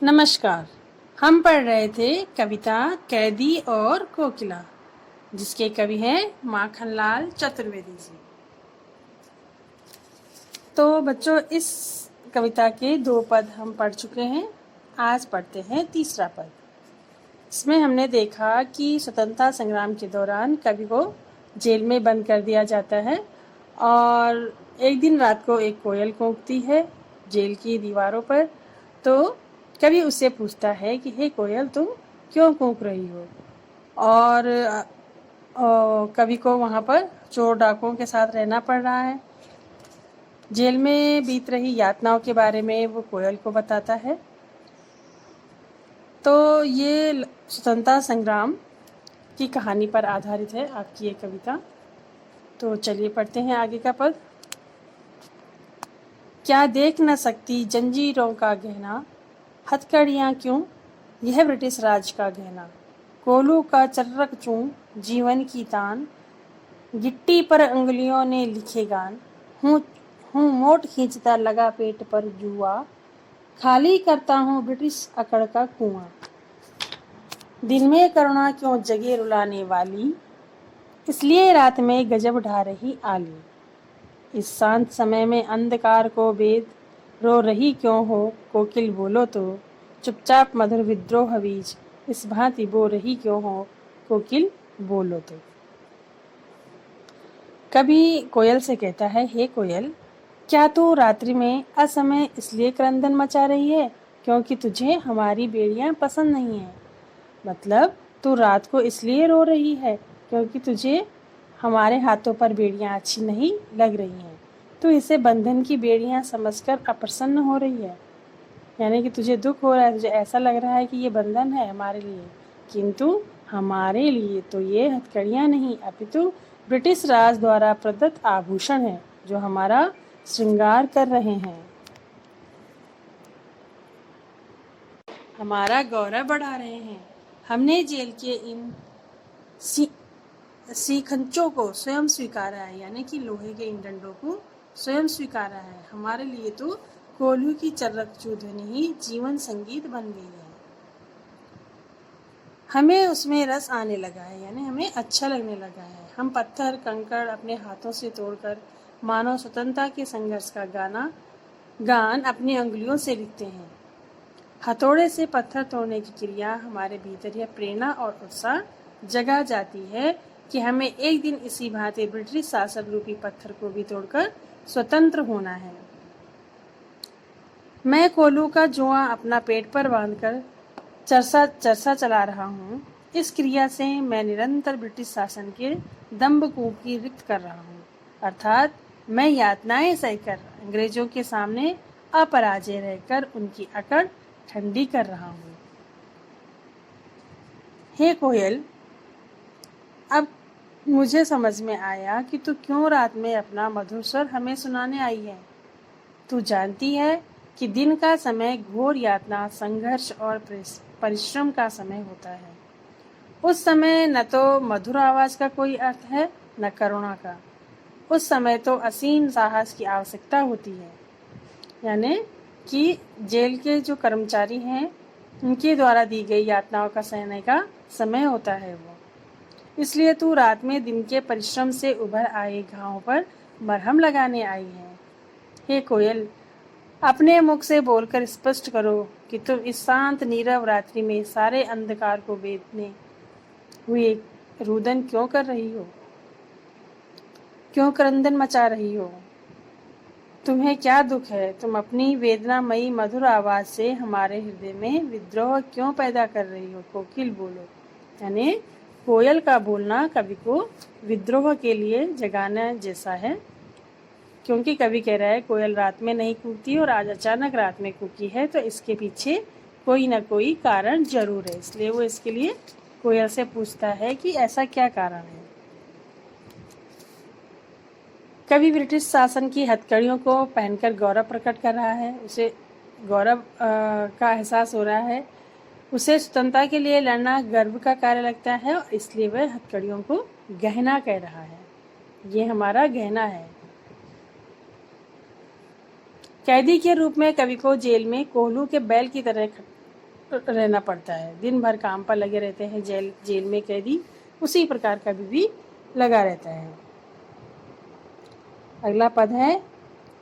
नमस्कार। हम पढ़ रहे थे कविता कैदी और कोकिला, जिसके कवि हैं माखनलाल चतुर्वेदी जी। तो बच्चों, इस कविता के 2 पद हम पढ़ चुके हैं। आज पढ़ते हैं तीसरा पद। इसमें हमने देखा कि स्वतंत्रता संग्राम के दौरान कवि को जेल में बंद कर दिया जाता है और एक दिन रात को एक कोयल कूकती है जेल की दीवारों पर। तो कवि उससे पूछता है कि हे कोयल, तुम क्यों कूक रही हो? और कवि को वहाँ पर चोर डाकुओं के साथ रहना पड़ रहा है। जेल में बीत रही यातनाओं के बारे में वो कोयल को बताता है। तो ये स्वतंत्रता संग्राम की कहानी पर आधारित है आपकी ये कविता। तो चलिए पढ़ते हैं आगे का पद। क्या देख न सकती जंजीरों का गहना, हथकड़ियाँ क्यों यह ब्रिटिश राज का गहना, कोलू का चर्रक चूं जीवन की तान, गिट्टी पर अंगुलियों ने लिखे गान, हूँ हूँ मोट खींचता लगा पेट पर जुआ, खाली करता हूँ ब्रिटिश अकड़ का कुआं, दिन में करुणा क्यों जगे रुलाने वाली, इसलिए रात में गजब ढा रही आली, इस शांत समय में अंधकार को भेद रो रही क्यों हो कोकिल बोलो तो, चुपचाप मधुर विद्रोह बीज इस भांति बो रही क्यों हो कोकिल बोलो तो। कभी कोयल से कहता है, हे कोयल, क्या तू रात्रि में असमय इसलिए क्रंदन मचा रही है क्योंकि तुझे हमारी बेड़ियां पसंद नहीं है? मतलब तू रात को इसलिए रो रही है क्योंकि तुझे हमारे हाथों पर बेड़ियां अच्छी नहीं लग रही हैं। तू इसे बंधन की बेड़ियां समझकर अप्रसन्न हो रही है, यानी कि तुझे दुख हो रहा है, तुझे ऐसा लग रहा है कि ये बंधन है हमारे लिए, किंतु हमारे लिए तो ये हथकड़ियाँ नहीं अपितु ब्रिटिश राज द्वारा प्रदत्त आभूषण है जो हमारा श्रृंगार कर रहे हैं, हमारा गौरव बढ़ा रहे हैं। हमने जेल के इन सीखंचों को स्वयं स्वीकारा है, यानी कि लोहे के इन डंडों को स्वयं स्वीकारा है। हमारे लिए तो कोल्हू की चर्रकचू ध्वनि ही जीवन संगीत बन गई है। हमें उसमें रस आने लगा है, यानी हमें अच्छा लगने लगा है। हम पत्थर कंकड़ अपने हाथों से तोड़कर मानव स्वतंत्रता के संघर्ष का गान अपनी अंगुलियों से लिखते हैं। हथौड़े से पत्थर तोड़ने की क्रिया हमारे भीतर यह प्रेरणा और उत्साह जगा जाती है कि हमें एक दिन इसी भांति ब्रिटिश शासन रूपी पत्थर को भी तोड़कर स्वतंत्र होना है। मैं कोलू का जुआ अपना पेट पर बांधकर चरसा चला रहा हूँ। इस क्रिया से मैं निरंतर ब्रिटिश शासन के दम्भ को की रिक्त कर रहा हूँ, अर्थात मैं यातनाएं सहकर अंग्रेजों के सामने अपराजय रहकर उनकी अकड़ ठंडी कर रहा हूँ। हे कोयल, अब मुझे समझ में आया कि तू क्यों रात में अपना मधुर स्वर हमें सुनाने आई है। तू जानती है कि दिन का समय घोर यातना, संघर्ष और परिश्रम का समय होता है। उस समय न तो मधुर आवाज का कोई अर्थ है न करुणा का। उस समय तो असीम साहस की आवश्यकता होती है, यानी कि जेल के जो कर्मचारी हैं उनके द्वारा दी गई यातनाओं का सहने का समय होता है वो। इसलिए तू रात में दिन के परिश्रम से उभर आए घावों पर मरहम लगाने आई है। हे कोयल, अपने मुख से बोलकर स्पष्ट करो कि तुम इस शांत नीरव रात्रि में सारे अंधकार को बेधने हुए रुदन क्यों कर रही हो, क्यों क्रंदन मचा रही हो? तुम्हें क्या दुख है? तुम अपनी वेदनामयी मधुर आवाज से हमारे हृदय में विद्रोह क्यों पैदा कर रही हो? कोकिल बोलो, यानी कोयल का बोलना कवि को विद्रोह के लिए जगाना जैसा है, क्योंकि कवि कह रहा है कोयल रात में नहीं कूकती और आज अचानक रात में कूकी है, तो इसके पीछे कोई ना कोई कारण जरूर है। इसलिए वो इसके लिए कोयल से पूछता है कि ऐसा क्या कारण है। कवि ब्रिटिश शासन की हथकड़ियों को पहनकर गौरव प्रकट कर रहा है, उसे गौरव का एहसास हो रहा है, उसे स्वतंत्रता के लिए लड़ना गर्व का कार्य लगता है और इसलिए वह हथकड़ियों को गहना कह रहा है। ये हमारा गहना है। कैदी के रूप में कवि को जेल में कोल्हू के बैल की तरह रहना पड़ता है। दिन भर काम पर लगे रहते हैं जेल में कैदी, उसी प्रकार का भी लगा रहता है। अगला पद है,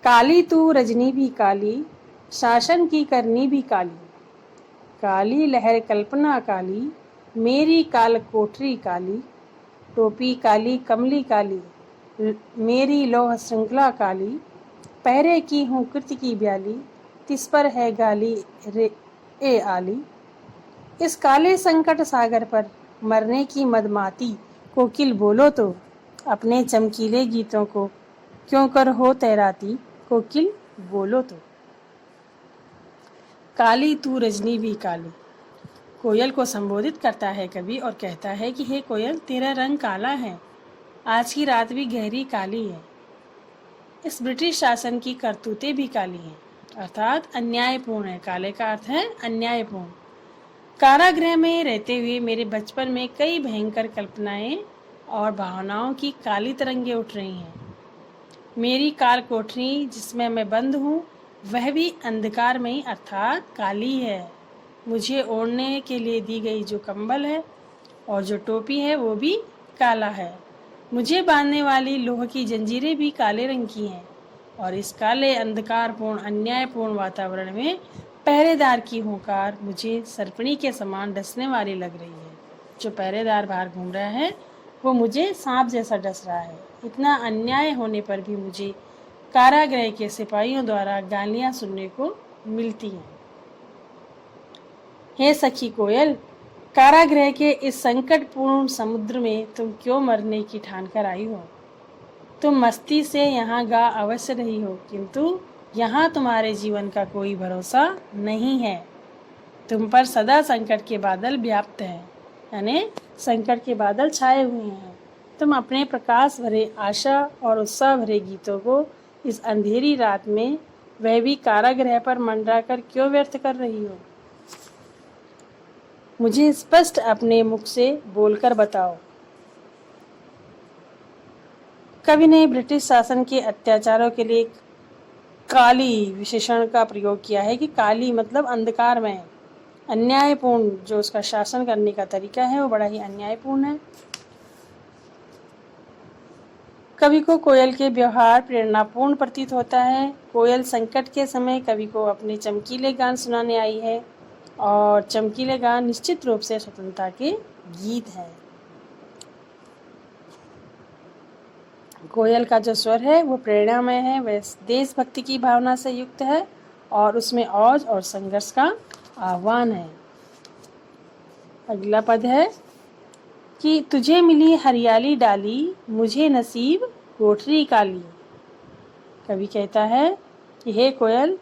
काली तू रजनी भी काली, शासन की करनी भी काली। काली लहर कल्पना काली, मेरी काल कोठरी काली। टोपी काली कमली काली, मेरी लौह श्रृंखला काली। पहरे की हूँ कृत्य की ब्याली, तिस पर है गाली रे ए आली। इस काले संकट सागर पर मरने की मदमाती, कोकिल बोलो तो अपने चमकीले गीतों को क्यों कर हो तैराती। कोकिल बोलो तो। काली तू रजनी भी काली, कोयल को संबोधित करता है कवि और कहता है कि हे कोयल, तेरा रंग काला है, आज की रात भी गहरी काली है। इस ब्रिटिश शासन की करतूतें भी काली हैं, अर्थात अन्यायपूर्ण है। काले का अर्थ है अन्यायपूर्ण। कारागृह में रहते हुए मेरे बचपन में कई भयंकर कल्पनाएं और भावनाओं की काली तरंगें उठ रही हैं। मेरी काल कोठरी जिसमें मैं बंद हूँ, वह भी अंधकारमयी अर्थात काली है। मुझे ओढ़ने के लिए दी गई जो कंबल है और जो टोपी है वो भी काला है। मुझे बांधने वाली लोह की जंजीरें भी काले रंग की हैं और इस काले अंधकारपूर्ण अन्यायपूर्ण वातावरण में पहरेदार की हुंकार मुझे सर्पणी के समान डसने वाली लग रही है। जो पहरेदार बाहर घूम रहा है वो मुझे सांप जैसा डस रहा है। इतना अन्याय होने पर भी मुझे कारागृह के सिपाहियों द्वारा गालियां सुनने को मिलती हैं। हे सखी कोयल, कारागृह के इस संकटपूर्ण समुद्र में तुम क्यों मरने की ठान कर आई हो। तुम मस्ती से यहाँ गा अवश्य रही हो, किंतु यहाँ तुम्हारे जीवन का कोई भरोसा नहीं है। तुम पर सदा संकट के बादल व्याप्त हैं, यानी संकट के बादल छाए हुए हैं। तुम अपने प्रकाश भरे आशा और उत्साह भरे गीतों को इस अंधेरी रात में, वह भी कारागृह पर मंडरा कर क्यों व्यर्थ कर रही हो। मुझे स्पष्ट अपने मुख से बोलकर बताओ। कवि ने ब्रिटिश शासन के अत्याचारों के लिए काली विशेषण का प्रयोग किया है कि काली मतलब अंधकारमय, अन्यायपूर्ण। जो उसका शासन करने का तरीका है वो बड़ा ही अन्यायपूर्ण है। कवि को कोयल के व्यवहार प्रेरणापूर्ण प्रतीत होता है। कोयल संकट के समय कवि को अपने चमकीले गान सुनाने आई है और चमकीले गान निश्चित रूप से स्वतंत्रता के गीत हैं। कोयल का जो स्वर है वो प्रेरणामय है, वह देशभक्ति की भावना से युक्त है और उसमें औज और संघर्ष का आह्वान है। अगला पद है कि तुझे मिली हरियाली डाली, मुझे नसीब कोठरी काली। कवि कहता है कि हे कोयल,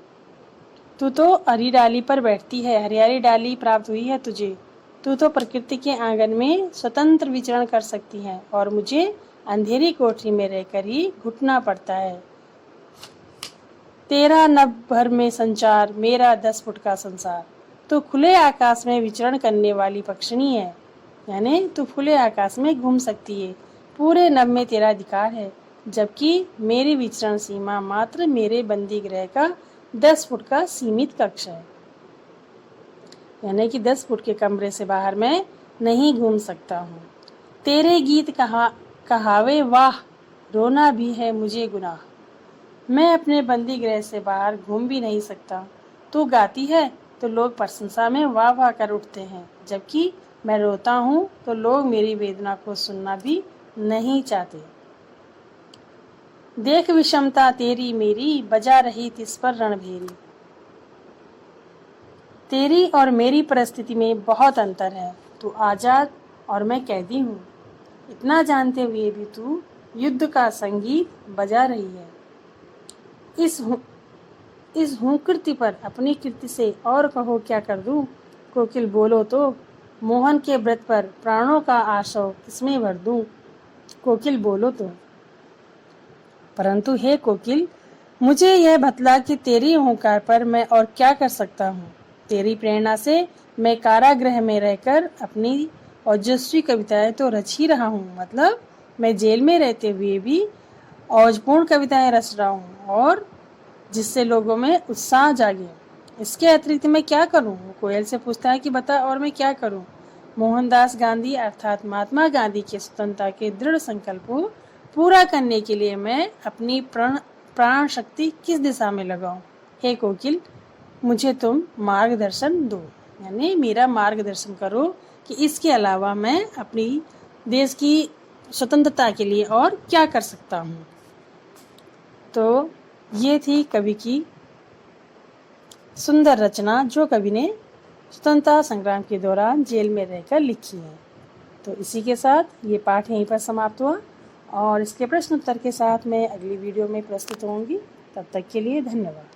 तू तो हरी डाली पर बैठती है, हरियाली डाली प्राप्त हुई है तुझे। तू तो प्रकृति के आंगन में स्वतंत्र विचरण कर सकती है और मुझे अंधेरी कोठरी में रहकर ही घुटना पड़ता है। तेरा नभ भर में संचार, मेरा 10 फुट का संसार। तो खुले आकाश में विचरण करने वाली पक्षिणी है, यानी तू खुले आकाश में घूम सकती है, पूरे नभ में तेरा अधिकार है, जबकि मेरी विचरण सीमा मात्र मेरे बंदी गृह का 10 फुट का सीमित कक्ष है, यानी कि 10 फुट के कमरे से बाहर मैं नहीं घूम सकता हूँ। तेरे गीत कहावे वाह, रोना भी है मुझे गुनाह। मैं अपने बंदी गृह से बाहर घूम भी नहीं सकता। तू गाती है तो लोग प्रशंसा में वाह वाह कर उठते हैं, जबकि मैं रोता हूँ तो लोग मेरी वेदना को सुनना भी नहीं चाहते। देख विषमता तेरी मेरी, बजा रही तिस पर रणभेरी। तेरी और मेरी परिस्थिति में बहुत अंतर है। तू आजाद और मैं कैदी हूँ। इतना जानते हुए भी तू युद्ध का संगीत बजा रही है। इस हुंकृति पर अपनी कृति से और कहो क्या कर दूं। कोकिल बोलो तो मोहन के व्रत पर प्राणों का आशव किसमें भर दूं। कोकिल बोलो तो। परंतु हे कोकिल, मुझे यह बतला कि तेरी हुंकार पर मैं और क्या कर सकता हूँ। तेरी प्रेरणा से मैं कारागृह में रहकर अपनी ओजस्वी कविताएं तो रच ही रहा हूँ, मतलब मैं जेल में रहते हुए भी औजपूर्ण कविताएं रच रहा हूँ और जिससे लोगों में उत्साह जागे। इसके अतिरिक्त मैं क्या करूं? वो कोयल से पूछता है कि बता और मैं क्या करूं? मोहनदास गांधी अर्थात महात्मा गांधी के स्वतंत्रता के दृढ़ संकल्प को पूरा करने के लिए मैं अपनी प्राण शक्ति किस दिशा में लगाऊं? हे कोकिल, मुझे तुम मार्गदर्शन दो, यानी मेरा मार्गदर्शन करो कि इसके अलावा मैं अपनी देश की स्वतंत्रता के लिए और क्या कर सकता हूँ। तो ये थी कवि की सुंदर रचना जो कवि ने स्वतंत्रता संग्राम के दौरान जेल में रहकर लिखी है। तो इसी के साथ ये पाठ यहीं पर समाप्त हुआ और इसके प्रश्न उत्तर के साथ मैं अगली वीडियो में प्रस्तुत होंगी। तब तक के लिए धन्यवाद।